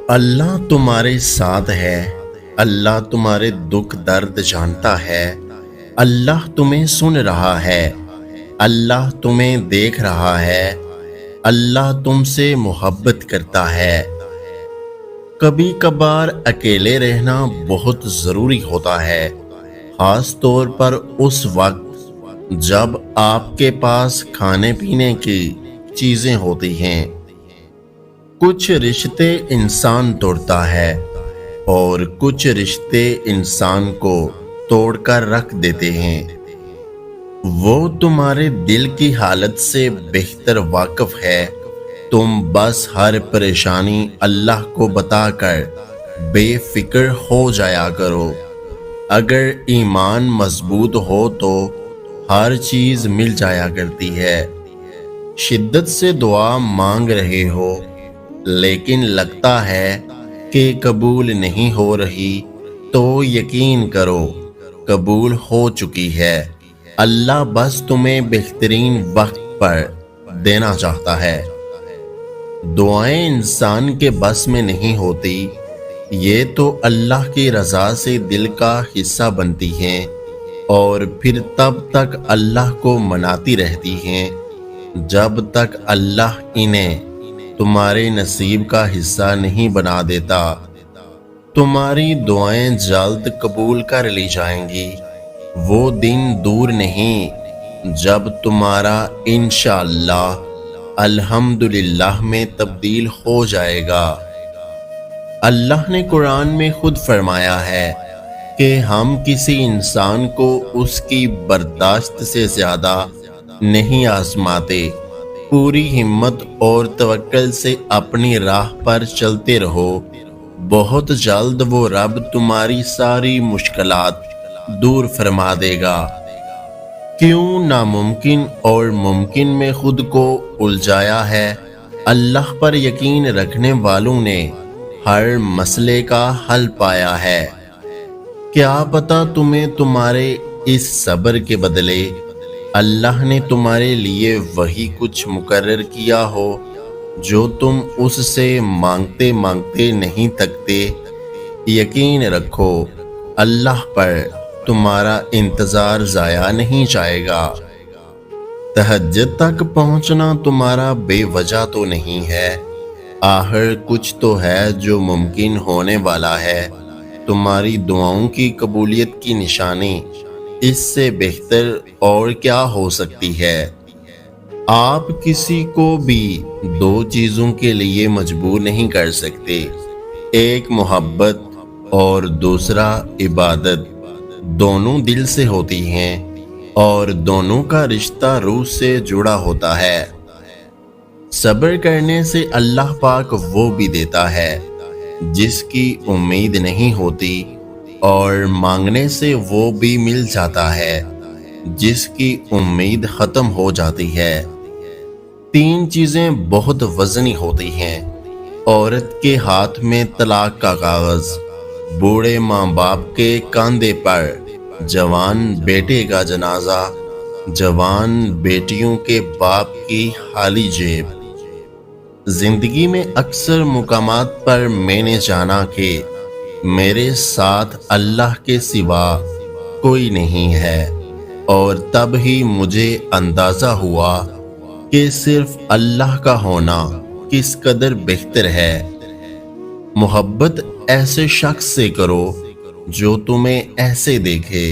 اللہ تمہارے ساتھ ہے۔ اللہ تمہارے دکھ درد جانتا ہے۔ اللہ تمہیں سن رہا ہے۔ اللہ تمہیں دیکھ رہا ہے۔ اللہ تم سے محبت کرتا ہے۔ کبھی کبھار اکیلے رہنا بہت ضروری ہوتا ہے، خاص طور پر اس وقت جب آپ کے پاس کھانے پینے کی چیزیں ہوتی ہیں۔ کچھ رشتے انسان توڑتا ہے اور کچھ رشتے انسان کو توڑ کر رکھ دیتے ہیں۔ وہ تمہارے دل کی حالت سے بہتر واقف ہے۔ تم بس ہر پریشانی اللہ کو بتا کر بے فکر ہو جایا کرو۔ اگر ایمان مضبوط ہو تو ہر چیز مل جایا کرتی ہے۔ شدت سے دعا مانگ رہے ہو لیکن لگتا ہے کہ قبول نہیں ہو رہی تو یقین کرو قبول ہو چکی ہے۔ اللہ بس تمہیں بہترین وقت پر دینا چاہتا ہے۔ دعائیں انسان کے بس میں نہیں ہوتی، یہ تو اللہ کی رضا سے دل کا حصہ بنتی ہیں اور پھر تب تک اللہ کو مناتی رہتی ہیں جب تک اللہ انہیں تمہارے نصیب کا حصہ نہیں بنا دیتا۔ تمہاری دعائیں جلد قبول کر لی جائیں گی۔ وہ دن دور نہیں جب تمہارا انشاءاللہ الحمدللہ میں تبدیل ہو جائے گا۔ اللہ نے قرآن میں خود فرمایا ہے کہ ہم کسی انسان کو اس کی برداشت سے زیادہ نہیں آزماتے۔ پوری ہمت اور توکل سے اپنی راہ پر چلتے رہو، بہت جلد وہ رب تمہاری ساری مشکلات دور فرما دے گا۔ کیوں ناممکن اور ممکن میں خود کو الجھایا ہے؟ اللہ پر یقین رکھنے والوں نے ہر مسئلے کا حل پایا ہے۔ کیا پتہ تمہیں تمہارے اس صبر کے بدلے اللہ نے تمہارے لیے وہی کچھ مقرر کیا ہو جو تم اس سے مانگتے مانگتے نہیں تھکتے۔ یقین رکھو اللہ پر تمہارا انتظار ضائع نہیں جائے گا۔ تہجد تک پہنچنا تمہارا بے وجہ تو نہیں ہے، آخر کچھ تو ہے جو ممکن ہونے والا ہے۔ تمہاری دعاؤں کی قبولیت کی نشانی اس سے بہتر اور کیا ہو سکتی ہے؟ آپ کسی کو بھی دو چیزوں کے لیے مجبور نہیں کر سکتے، ایک محبت اور دوسرا عبادت۔ دونوں دل سے ہوتی ہیں اور دونوں کا رشتہ روح سے جڑا ہوتا ہے۔ صبر کرنے سے اللہ پاک وہ بھی دیتا ہے جس کی امید نہیں ہوتی، اور مانگنے سے وہ بھی مل جاتا ہے جس کی امید ختم ہو جاتی ہے۔ تین چیزیں بہت وزنی ہوتی ہیں: عورت کے ہاتھ میں طلاق کا کاغذ، بوڑھے ماں باپ کے کاندھے پر جوان بیٹے کا جنازہ، جوان بیٹیوں کے باپ کی خالی جیب۔ زندگی میں اکثر مقامات پر میں نے جانا کہ میرے ساتھ اللہ کے سوا کوئی نہیں ہے، اور تب ہی مجھے اندازہ ہوا کہ صرف اللہ کا ہونا کس قدر بہتر ہے۔ محبت ایسے شخص سے کرو جو تمہیں ایسے دیکھے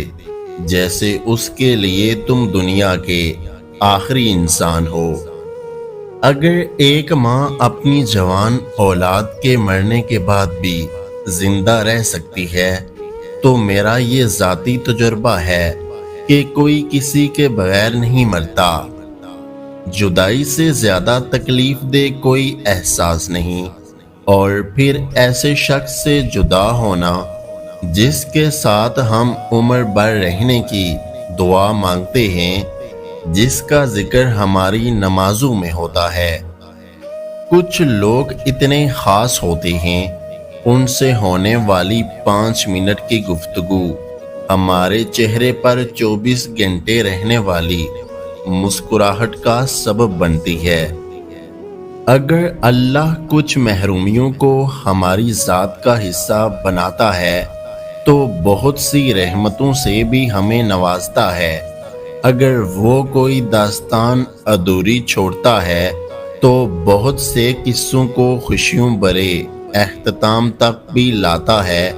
جیسے اس کے لیے تم دنیا کے آخری انسان ہو۔ اگر ایک ماں اپنی جوان اولاد کے مرنے کے بعد بھی زندہ رہ سکتی ہے تو میرا یہ ذاتی تجربہ ہے کہ کوئی کسی کے بغیر نہیں مرتا۔ جدائی سے زیادہ تکلیف دہ کوئی احساس نہیں، اور پھر ایسے شخص سے جدا ہونا جس کے ساتھ ہم عمر بھر رہنے کی دعا مانگتے ہیں، جس کا ذکر ہماری نمازوں میں ہوتا ہے۔ کچھ لوگ اتنے خاص ہوتے ہیں، ان سے ہونے والی 5 منٹ کی گفتگو ہمارے چہرے پر 24 گھنٹے رہنے والی مسکراہٹ کا سبب بنتی ہے۔ اگر اللہ کچھ محرومیوں کو ہماری ذات کا حصہ بناتا ہے تو بہت سی رحمتوں سے بھی ہمیں نوازتا ہے۔ اگر وہ کوئی داستان ادھوری چھوڑتا ہے تو بہت سے قصوں کو خوشیوں بھرے اختتام تک بھی لاتا ہے۔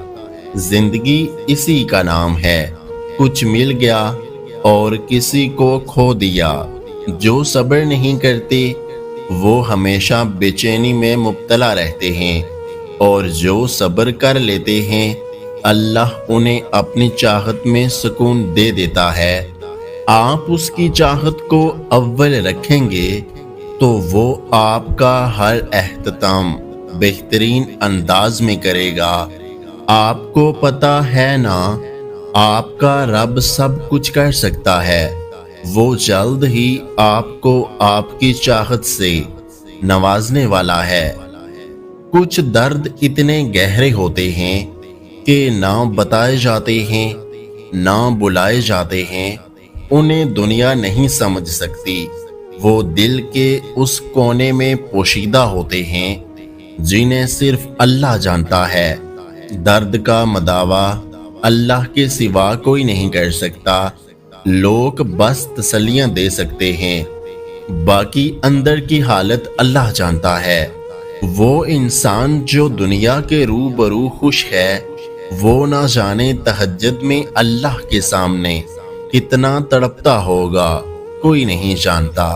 زندگی اسی کا نام ہے، کچھ مل گیا اور کسی کو کھو دیا۔ جو صبر نہیں کرتے وہ ہمیشہ بے چینی میں مبتلا رہتے ہیں، اور جو صبر کر لیتے ہیں اللہ انہیں اپنی چاہت میں سکون دے دیتا ہے۔ آپ اس کی چاہت کو اول رکھیں گے تو وہ آپ کا ہر اختتام بہترین انداز میں کرے گا۔ آپ کو پتہ ہے نا، آپ کا رب سب کچھ کر سکتا ہے۔ وہ جلد ہی آپ کو آپ کی چاہت سے نوازنے والا ہے۔ کچھ درد اتنے گہرے ہوتے ہیں کہ نہ بتائے جاتے ہیں نہ بلائے جاتے ہیں، انہیں دنیا نہیں سمجھ سکتی۔ وہ دل کے اس کونے میں پوشیدہ ہوتے ہیں جنہیں صرف اللہ جانتا ہے۔ درد کا مداوا اللہ کے سوا کوئی نہیں کر سکتا۔ لوگ بس تسلیاں دے سکتے ہیں، باقی اندر کی حالت اللہ جانتا ہے۔ وہ انسان جو دنیا کے روبرو خوش ہے، وہ نہ جانے تہجد میں اللہ کے سامنے کتنا تڑپتا ہوگا، کوئی نہیں جانتا۔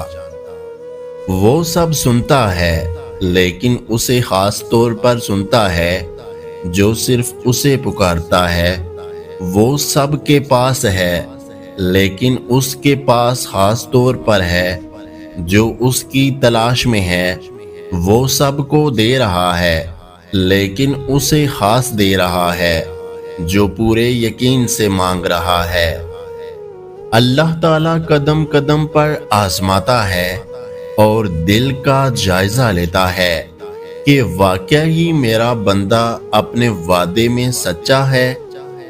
وہ سب سنتا ہے لیکن اسے خاص طور پر سنتا ہے جو صرف اسے پکارتا ہے۔ وہ سب کے پاس ہے لیکن اس کے پاس خاص طور پر ہے جو اس کی تلاش میں ہے۔ وہ سب کو دے رہا ہے لیکن اسے خاص دے رہا ہے جو پورے یقین سے مانگ رہا ہے۔ اللہ تعالیٰ قدم قدم پر آزماتا ہے اور دل کا جائزہ لیتا ہے کہ واقعہ ہی میرا بندہ اپنے وعدے میں سچا ہے،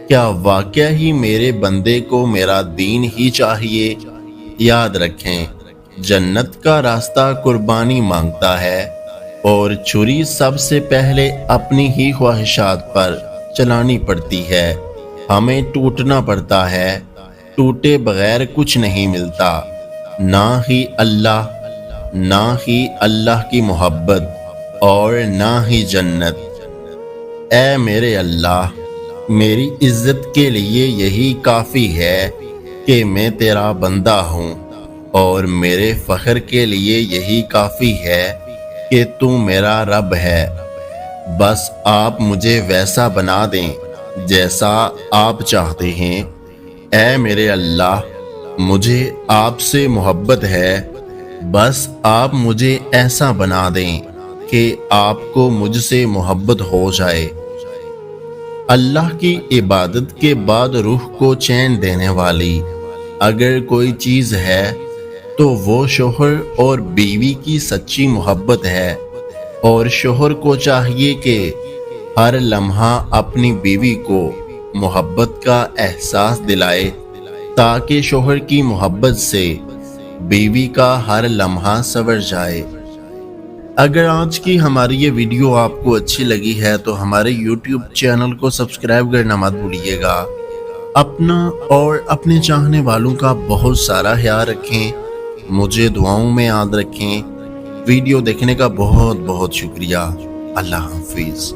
کیا واقعہ ہی میرے بندے کو میرا دین ہی چاہیے۔ یاد رکھیں، جنت کا راستہ قربانی مانگتا ہے، اور چھری سب سے پہلے اپنی ہی خواہشات پر چلانی پڑتی ہے۔ ہمیں ٹوٹنا پڑتا ہے، ٹوٹے بغیر کچھ نہیں ملتا، نہ ہی اللہ کی محبت اور نہ ہی جنت۔ اے میرے اللہ، میری عزت کے لیے یہی کافی ہے کہ میں تیرا بندہ ہوں، اور میرے فخر کے لیے یہی کافی ہے کہ تو میرا رب ہے۔ بس آپ مجھے ویسا بنا دیں جیسا آپ چاہتے ہیں۔ اے میرے اللہ، مجھے آپ سے محبت ہے، بس آپ مجھے ایسا بنا دیں کہ آپ کو مجھ سے محبت ہو جائے۔ اللہ کی عبادت کے بعد روح کو چین دینے والی اگر کوئی چیز ہے تو وہ شوہر اور بیوی کی سچی محبت ہے، اور شوہر کو چاہیے کہ ہر لمحہ اپنی بیوی کو محبت کا احساس دلائے تاکہ شوہر کی محبت سے بیوی کا ہر لمحہ سنور جائے۔ اگر آج کی ہماری یہ ویڈیو آپ کو اچھی لگی ہے تو ہمارے یوٹیوب چینل کو سبسکرائب کرنا مت بھولیے گا۔ اپنا اور اپنے چاہنے والوں کا بہت سارا خیال رکھیں، مجھے دعاؤں میں یاد رکھیں۔ ویڈیو دیکھنے کا بہت بہت شکریہ۔ اللہ حافظ۔